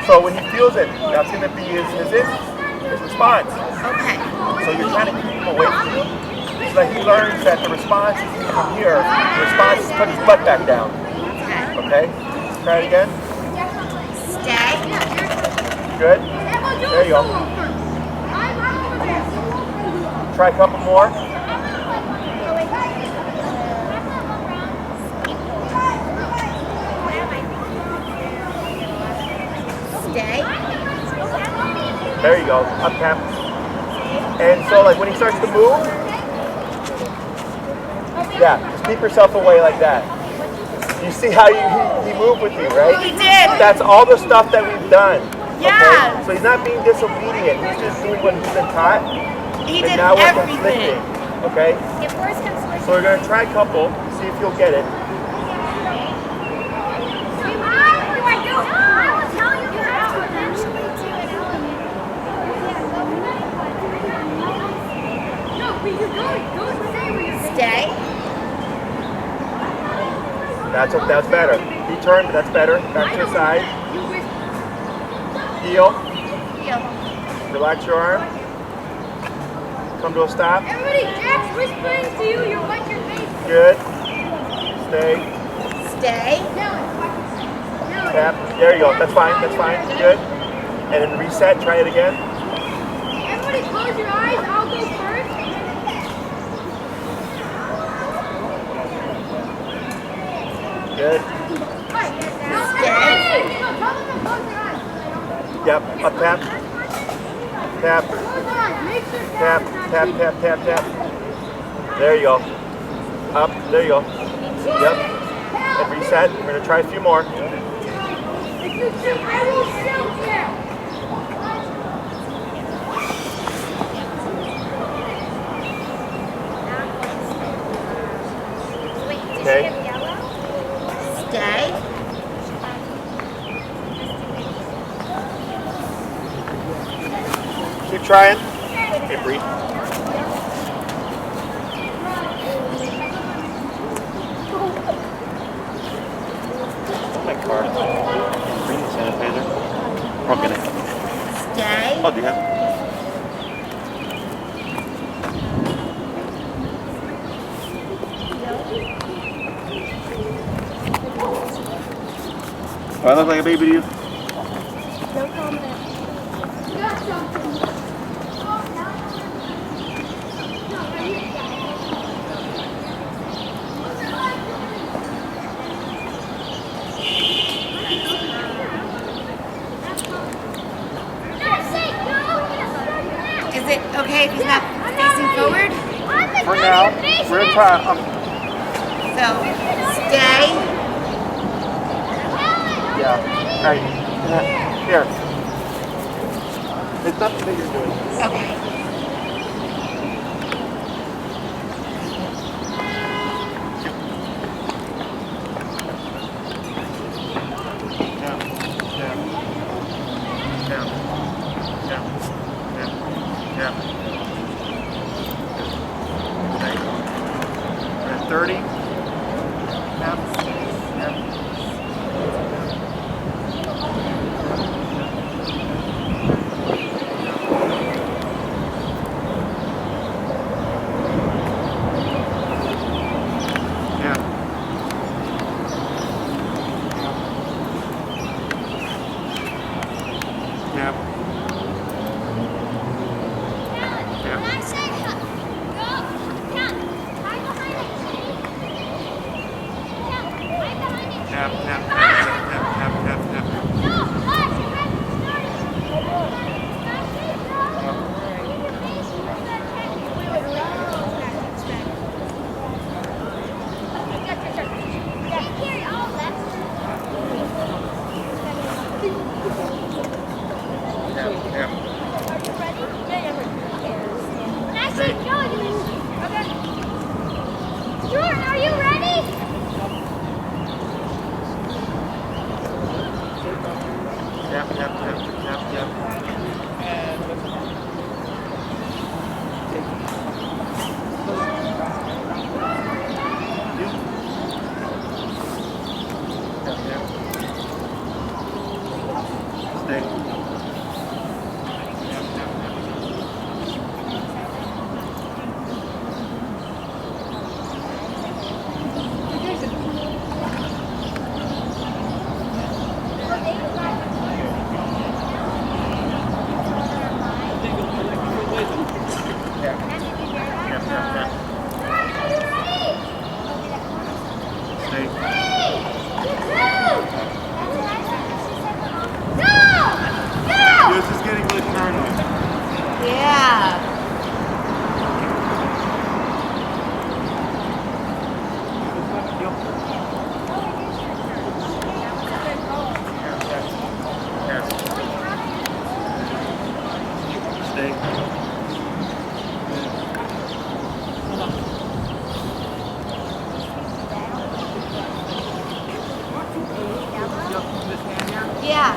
So when he feels it, that's going to be his response. Okay. So you're trying to keep him away from you. So that he learns that the response is from here. The response is put his butt back down. Okay. Okay? Try it again. Stay. Good. There you go. Try a couple more. Stay. There you go. Up tap. And so like when he starts to move, yeah, just keep yourself away like that. You see how he moved with you, right? He did. That's all the stuff that we've done. Yeah. Okay? So he's not being disobedient. He's just doing what he's been taught. He and did now we're everything. conflicting. Okay? So we're going to try a couple, see if you'll get it. That's better. He turned, but that's better. Back to the side. Heel. Relax your arm. Come to a stop. Everybody, Jack's whispering to you. You're like your face. Good. Stay. Stay. Tap. There you go. That's fine. That's fine. Good. And then reset. Try it again. Everybody, close your eyes. I'll go first. Good. Stay. Yep. Up tap. Tap. Tap. Tap. Tap. Tap. Tap. There you go. Up. There you go. Yep. And reset. We're gonna try a few more. If you shoot, I will shoot you. Okay. Stay. Keep trying. Okay, breathe. My car. Bring the sanitizer. We're gonna. Stay. Oh, do you have? Do I look like a baby to you? No comment. You got something. Is it okay if he's not facing forward? For now, we're gonna try. So, stay. Yeah. All right. Here. It's nothing that you're doing. Okay. Down. Down. Down. Down. Down. Down. Okay. We're at 30. Down. Down. Jordan, are you ready? Tap, tap, tap, tap, tap. Stay. This is getting really paranoid. Yeah. Stay. Yeah.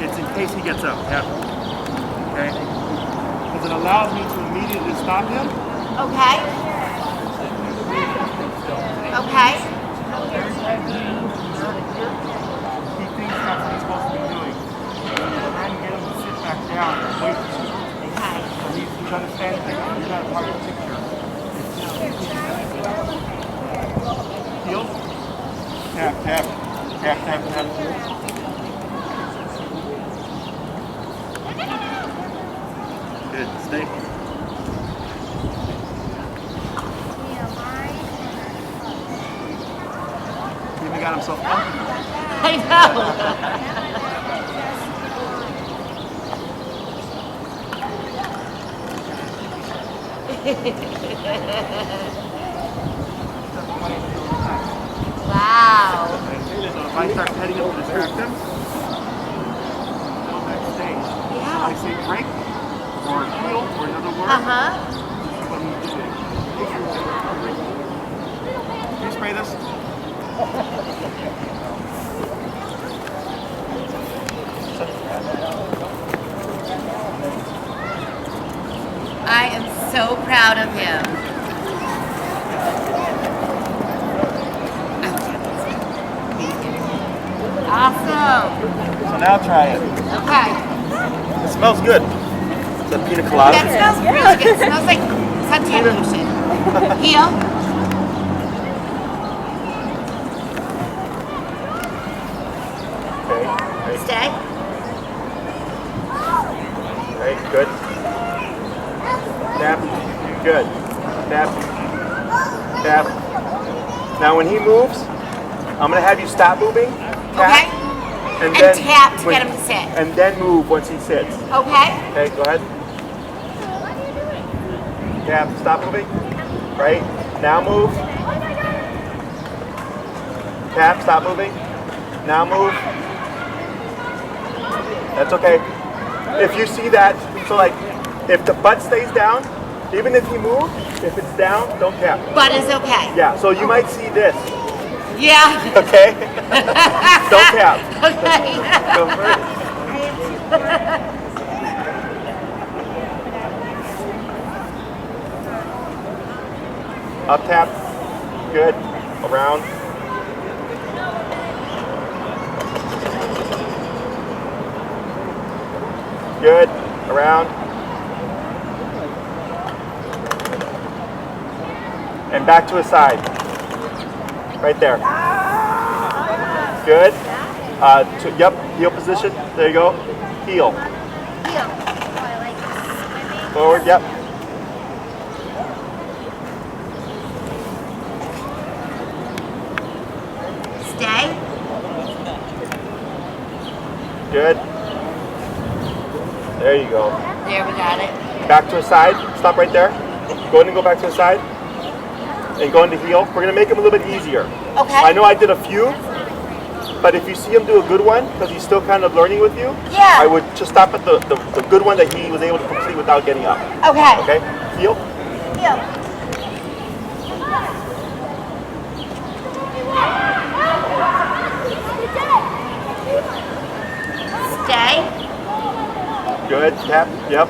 It's in case he gets up. Yeah. Okay. Because it allows me to immediately stop him. Okay. Okay. He thinks that's what he's supposed to be doing. And then get him to sit back down and wait for you. Okay. So he's understanding that he's not a part of the picture. Heel. Tap, tap. Tap, tap, tap. Good. Stay. He even got himself comfortable. I know. Wow. So if I start petting him to distract him, until next stage. Yeah. I say break or heel or another word. Uh-huh. This is what he's doing. Can you spray this? I am so proud of him. Awesome. So now try it. Okay. It smells good. It's a pina colada. That smells really good. It smells like suntan lotion. Heel. Okay. Right. Stay. Right. Good. Tap. Good. Tap. Tap. Now when he moves, I'm gonna have you stop moving. Tap. Okay. And And tap to get him to sit. And then move once he sits. Okay. Okay, go ahead. Tap, stop moving. Right, now move. Tap, stop moving. Now move. That's okay. If you see that, so like, if the butt stays down, even if you move, if it's down, don't tap. Butt is okay. Yeah, so you might see this, Yeah. okay? Don't tap. Okay. Go for it. Up tap. Good. Around. Good. Around. And back to his side. Right there. Good. Yep. Heel position. There you go. Heel. Forward. Yep. Stay. Good. There you go. There, we got it. Back to his side. Stop right there. Go ahead and go back to his side. And go into heel. We're going to make him a little bit easier. Okay. I know I did a few, but if you see him do a good one, because he's still kind of learning with you, Yeah. I would just stop at the good one that he was able to complete without getting up. Okay. Okay? Heel. Heel. Stay. Good. Tap. Yep.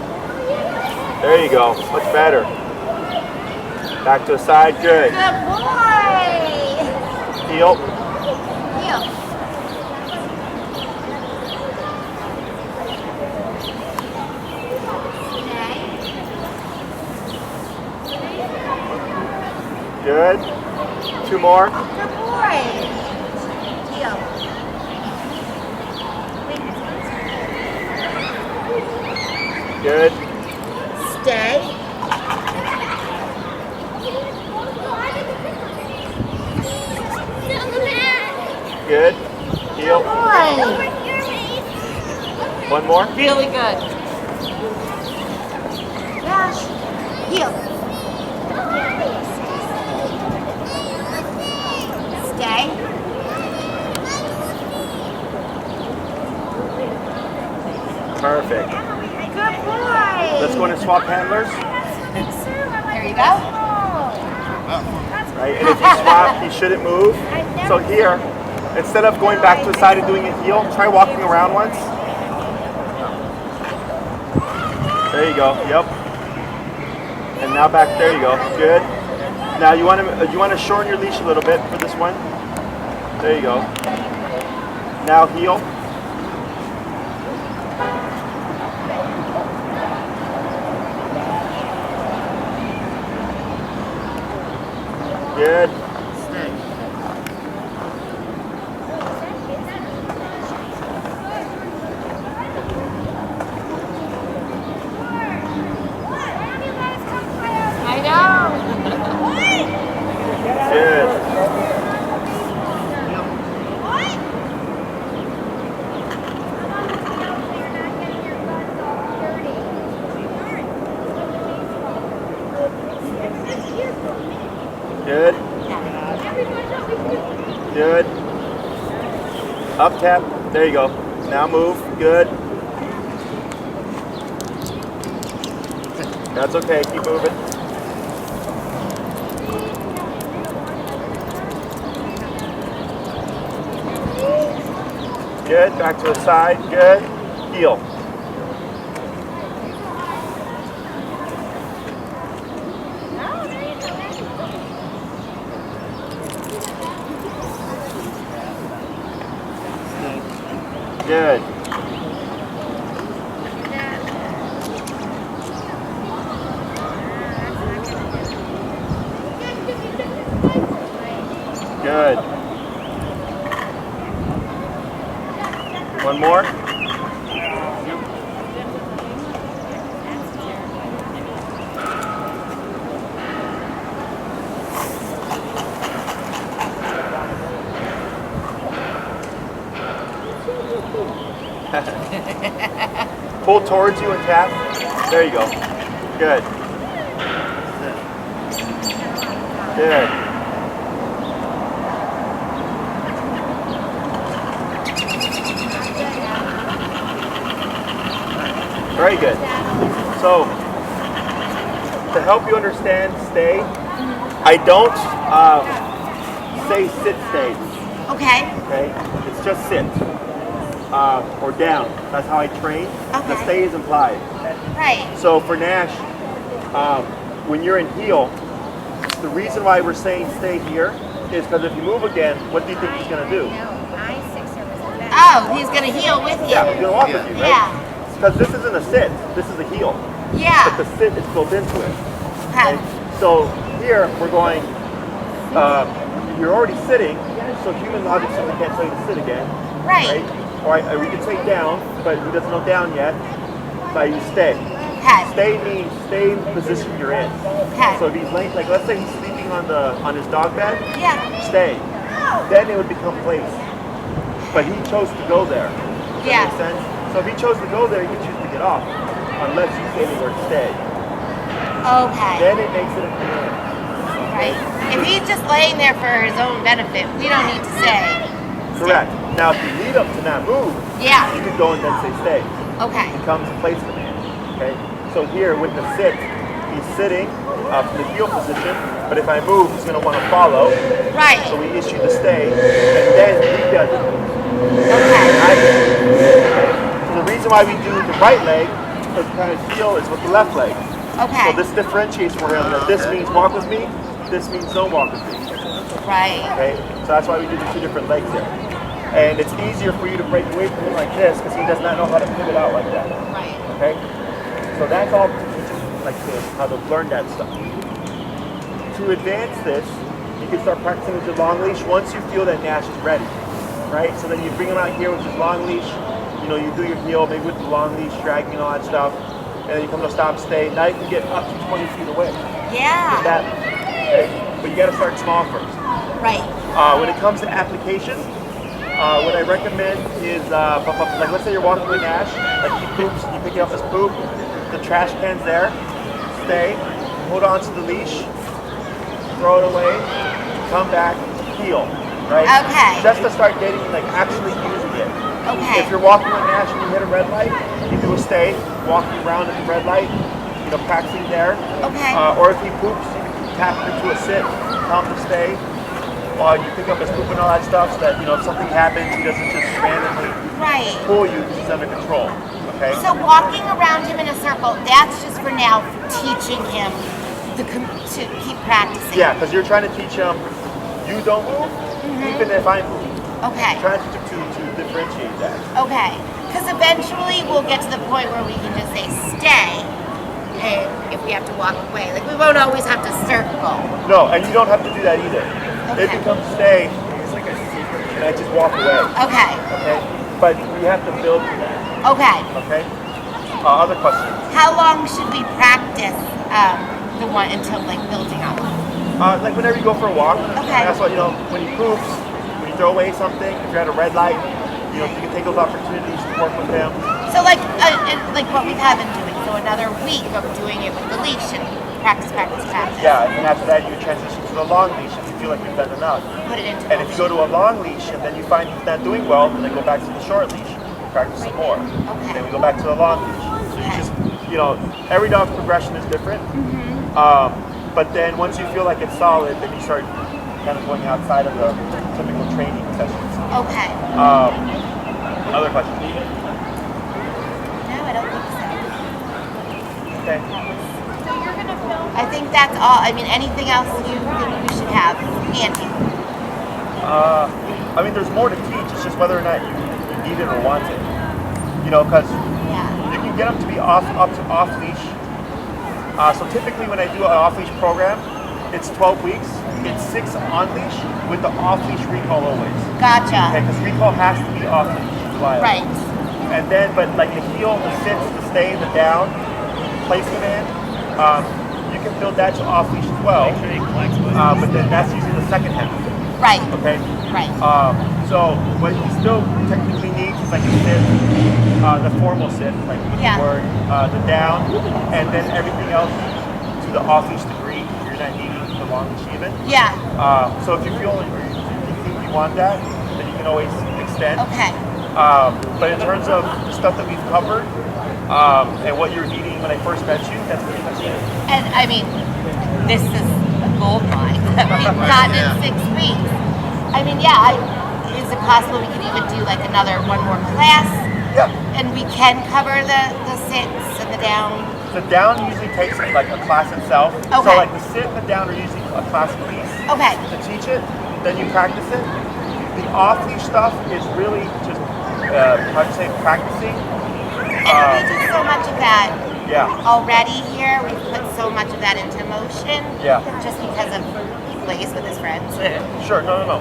There you go. Much better. Back to the side. Good. Good boy. Heel. Heel. Stay. Good. Two more. Good boy. Heel. Good. Stay. Good. Heel. Boy. One more. Really good. Nash. Heel. Stay. Perfect. Good boy. Let's go into swap handlers. There you go. Right? And if you swap, he shouldn't move. So here, instead of going back to the side and doing a heel, try walking around once. There you go. Yep. And now back. There you go. Good. Now you want to shorten your leash a little bit for this one. There you go. Now heel. Good. I know. Good. Good. Good. Up tap. There you go. Now move. Good. That's okay. Keep moving. Good. Back to the side. Good. Heel. Good. Good. One more. Pull towards you and tap. There you go. Good. Good. Very good. So, to help you understand stay, I don't say sit stay. Okay. Okay? It's just sit. Or down. That's how I train. Okay. The stay is implied. Right. So for Nash, when you're in heel, the reason why we're saying stay here is because if you move again, what do you think he's going to do? Oh, he's gonna heel with you. Yeah, he's going to walk with you, right? Yeah. Because this isn't a sit, this is a heel. Yeah. But the sit is built into it. Okay. So here we're going, you're already sitting, so human logic simply can't tell you to sit again. Right. All right, we can say down, but he doesn't know down yet. But you stay. Okay. Stay means stay in the position you're in. Okay. So if he's laying, like let's say he's sleeping on his dog bed, Yeah. stay. Then it would become place. But he chose to go there. Does that Yeah. make sense? So if he chose to go there, he could choose to get off, unless you say the word stay. Okay. Then it makes it a command. Right. If he's just laying there for his own benefit, we don't need to say. Correct. Now if you lead him to not move, Yeah. you can go and then say stay. Okay. It becomes a place command. Okay. So here with the sit, he's sitting up in the heel position, but if I move, he's going to want to follow. Right. So we issue the stay, and then he does it. Okay. So the reason why we do the right leg, because kind of heel is with the left leg. Okay. So this differentiates for him that this means walk with me, this means don't walk with me. Right. Okay? So that's why we do the two different legs there. And it's easier for you to break away from him like this because he does not know how to pivot out like that. Right. Okay? So that's all like how to learn that stuff. To advance this, you can start practicing with your long leash once you feel that Nash is ready. Right? So then you bring him out here with his long leash, you know, you do your heel maybe with the long leash, dragging and all that stuff, and then you come to stop, stay. Now you can get up to 20 feet away. Yeah. With that, okay? But you gotta start small first. Right. When it comes to application, what I recommend is, like let's say you're walking with Nash, like he poops, you pick up his poop, the trash can's there, stay, hold on to the leash, throw it away, come back, heel, right? Okay. Just to start getting, like actually using it. Okay. If you're walking with Nash and you hit a red light, you do a stay, walking around at the red light, you know, practicing there. Okay. Or if he poops, you can tap him to a sit, tell him to stay. You pick up his poop and all that stuff so that, you know, if something happens, he doesn't just randomly Right. pull you because he's under control. Okay? So walking around him in a circle, that's just for now teaching him to keep practicing. Yeah, because you're trying to teach him, you don't move, even if I move. Okay. Trying to differentiate that. Okay. Because eventually we'll get to the point where we can just say stay, and if we have to walk away, like we won't always have to circle. No, and you don't have to do that either. It Okay. becomes stay, and I just walk away. Okay. Okay? But we have to build to that. Okay. Okay? Other questions? How long should we practice the one until like building up? Like whenever you go for a walk, Okay. that's what, when he poops, when you throw away something, if you're at a red light, you can take those opportunities to work with him. So like what we have been doing. So another week of doing it with the leash and practice. Yeah, and then after that you transition to the long leash if you feel like you've done enough. Put it into And if you go to a long leash and then you find he's not doing well, then go back to the short leash, practice some more. Okay. Then we go back to the long leash. So you just, every dog's progression is different. But then once you feel like it's solid, then you start kind of going outside of the typical training sessions. Okay. Other questions? No, I don't think so. Okay. I think that's all. I mean, anything else you think we should have handy? There's more to teach. It's just whether or not you need it or want it. Because Yeah. you can get them to be off leash. So typically when I do an off leash program, it's 12 weeks. It's 6 on leash with the off leash recall always. Gotcha. Okay, because recall has to be off leash. Right. And then, but like the heel, the sits, the stay, the down, place command, you can build that to off leash as well. But then that's usually the second half. Right. Okay. Right. So what he still technically needs is like a sit, the formal sit, like with Yeah. the word, the down, and then everything else to the off leash degree. You're not needing the long leash even. Yeah. So if you feel like you think you want that, then you can always extend. Okay. But in terms of the stuff that we've covered and what you're needing when I first met you, that's pretty much it. And I mean, this is a gold mine that we've gotten in 6 weeks. I mean, yeah. Is it possible we can even do like one more class? Yeah. And we can cover the sits and the down. The down usually takes like a class itself. So Okay. like the sit and the down are usually a class piece. Okay. To teach it, then you practice it. The off-leash stuff is really just, practicing. And we do so much of that Yeah. already here. We've put so much of that into motion. Yeah. Just because of he plays with his friends. Sure, no.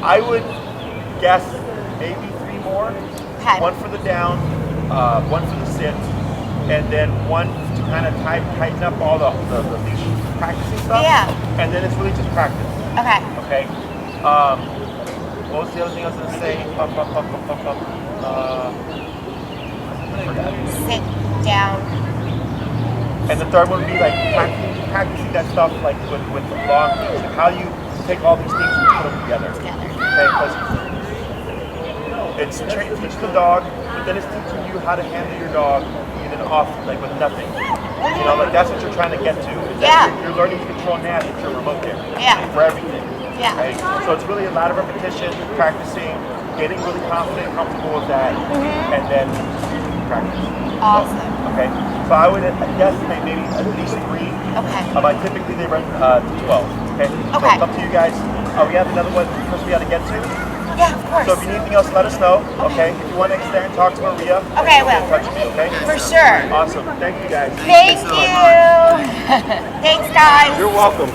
I would guess maybe 3 more. Okay. 1 for the down, 1 for the sit, and then 1 to kind of tighten up all the leash practicing stuff. Yeah. And then it's really just practice. Okay. Okay. What was the other thing I was gonna say? I forgot. Sit down. And the third one would be like practicing that stuff like with the long leash, like how you take all these things and put them together. Okay, because it's teach the dog, but then it's teaching you how to handle your dog even off like with nothing. Like that's what you're trying to get to. Is that you're learning to control Nash with your remote there. Yeah. For everything. Yeah. Okay? So it's really a lot of repetition, practicing, getting really confident, comfortable with that, and then practice. Awesome. Okay. So I would guesstimate maybe at least 3. Okay. But typically they run to 12. Okay. So Okay. it's up to you guys. We have another one because we got to get to. Yeah, of course. So if you need anything else, let us know. Okay. If you want to extend, talk to Maria. Okay, I will. Touch me. Okay. For sure. Awesome. Thank you guys. Thank you. Thanks, guys. You're welcome.